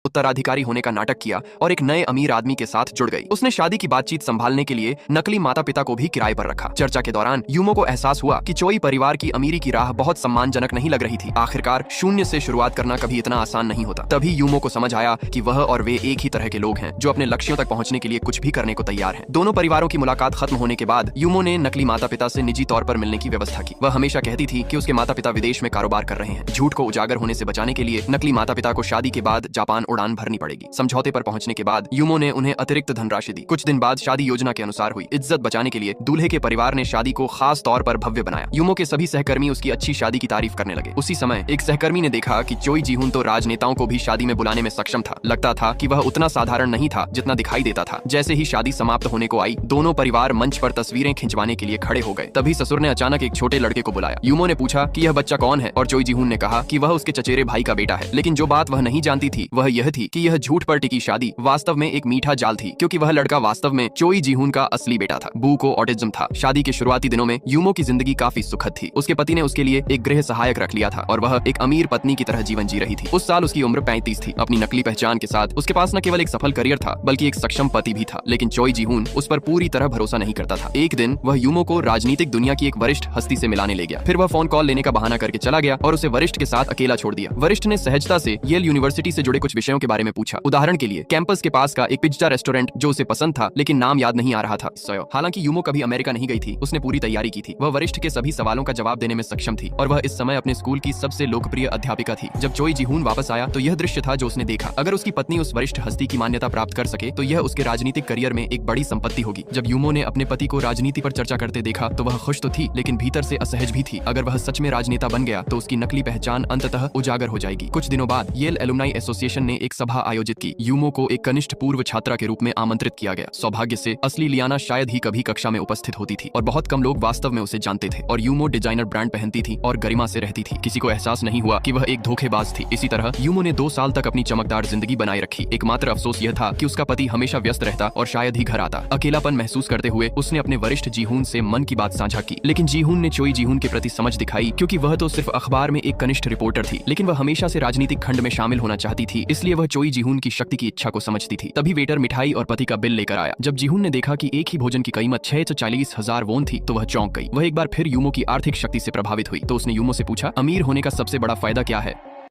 उत्तराधिकारी होने का नाटक किया और एक नए अमीर आदमी के साथ जुड़ गई। उसने शादी की बातचीत संभालने के लिए नकली माता पिता को भी किराए पर रखा। चर्चा के दौरान यूमो को एहसास हुआ कि चोई परिवार की अमीरी की राह बहुत सम्मानजनक नहीं लग रही थी। आखिरकार शून्य से शुरुआत करना कभी इतना आसान नहीं होता। तभी यूमो को समझ आया कि वह और वे एक ही तरह के लोग हैं जो अपने लक्ष्यों तक पहुंचने के लिए कुछ भी करने को तैयार हैं। दोनों परिवारों की मुलाकात खत्म होने के बाद यूमो ने नकली माता पिता से निजी तौर पर मिलने की व्यवस्था की। वह हमेशा कहती थी कि उसके माता पिता विदेश में कारोबार कर रहे हैं। झूठ को उजागर होने से बचाने के लिए नकली माता पिता को शादी के बाद जापान उड़ान भरनी पड़ेगी। समझौते पर पहुंचने के बाद यूमो ने उन्हें अतिरिक्त धनराशि दी। कुछ दिन बाद शादी योजना के अनुसार हुई। इज्जत बचाने के लिए दूल्हे के परिवार ने शादी को खास तौर पर भव्य बनाया। यूमो के सभी सहकर्मी उसकी अच्छी शादी की तारीफ करने लगे। उसी समय एक सहकर्मी ने देखा कि चोई जीहुन तो राजनेताओं को भी शादी में बुलाने में सक्षम था। लगता था कि वह उतना साधारण नहीं था जितना दिखाई देता था। जैसे ही शादी समाप्त होने को आई, दोनों परिवार मंच पर तस्वीरें खिंचवाने के लिए खड़े हो गए। तभी ससुर ने अचानक एक छोटे लड़के को बुलाया। यूमो ने पूछा कि यह बच्चा कौन है और चोई जीहुन ने कहा कि वह उसके चचेरे भाई का बेटा है। लेकिन जो बात वह नहीं जानती थी वह यह थी कि यह झूठ पर टिकी शादी वास्तव में एक मीठा जाल थी, क्योंकि वह लड़का वास्तव में चोई जीहुन का असली बेटा था। बू को ऑटिज्म था। शादी के शुरुआती दिनों में यूमो की जिंदगी काफी सुखद थी। उसके पति ने उसके लिए एक गृह सहायक रख लिया था और वह एक अमीर पत्नी की तरह जीवन जी रही थी। उस साल उसकी उम्र 35 थी। अपनी नकली पहचान के साथ उसके पास न केवल एक सफल करियर था बल्कि एक सक्षम पति भी था। लेकिन चोई जीहुन उस पर पूरी तरह भरोसा नहीं करता था। एक दिन वह यूमो को राजनीतिक दुनिया की एक वरिष्ठ हस्ती से मिलाने ले गया। फिर वह फोन कॉल लेने का बहाना करके चला गया और उसे वरिष्ठ के साथ अकेला छोड़ दिया। वरिष्ठ ने सहजता से येल यूनिवर्सिटी से जुड़े कुछ विषयों के बारे में पूछा। उदाहरण के लिए कैंपस के पास का एक पिज्जा रेस्टोरेंट जो उसे पसंद था लेकिन नाम याद नहीं आ रहा था। हालांकि यूमो कभी अमेरिका नहीं गई थी, उसने पूरी तैयारी की थी। वह वरिष्ठ के सभी सवालों का जवाब देने में सक्षम थी और वह इस समय अपने स्कूल की सबसे लोकप्रिय अध्यापिका थी। जब चोई जीहुन वापस आया तो यह दृश्य था जो उसने देखा। अगर उसकी पत्नी उस वरिष्ठ हस्ती की मान्यता प्राप्त कर सके तो यह उसके राजनीतिक करियर में एक बड़ी संपत्ति होगी। जब यूमो ने अपने पति को राजनीति पर चर्चा करते देखा तो वह खुश तो थी लेकिन भीतर से असहज भी थी। अगर वह सच में राजनेता बन गया तो उसकी नकली पहचान अंततः उजागर हो जाएगी। कुछ दिनों बाद येल एलुमनाई एसोसिएशन ने एक सभा आयोजित की। यूमो को एक कनिष्ठ पूर्व छात्रा के रूप में आमंत्रित किया गया। सौभाग्य से असली लियाना शायद ही कभी कक्षा में उपस्थित होती थी और बहुत कम लोग वास्तव में उसे जानते थे। और यूमो डिजाइनर ब्रांड पहनती थी और गरिमा से रहती थी। किसी को एहसास नहीं हुआ कि वह एक धोखेबाज थी। इसी तरह यूमो ने 2 साल तक अपनी चमकदार जिंदगी बनाए रखी। एकमात्र अफसोस यह था कि उसका पति हमेशा व्यस्त रहता और शायद ही घर आता। अकेलापन महसूस करते हुए उसने अपने वरिष्ठ जीहुन से मन की बात साझा की। लेकिन जीहुन ने चोई जीहुन के प्रति समझ दिखाई, क्योंकि वह तो सिर्फ अखबार में एक कनिष्ठ रिपोर्टर थी लेकिन वह हमेशा से राजनीतिक खंड में शामिल होना चाहती थी। इसलिए वह चोई जीहुन की शक्ति की इच्छा को समझती थी। तभी वेटर मिठाई और पति का बिल लेकर आया। जब जीहुन ने देखा कि एक ही भोजन की कीमत 640,000 वोन थी तो वह चौंक गई। वह एक बार फिर यूमो की आर्थिक शक्ति से प्रभावित हुई तो उसने यूमो से पूछा, अमीर होने का सबसे बड़ा फायदा क्या है?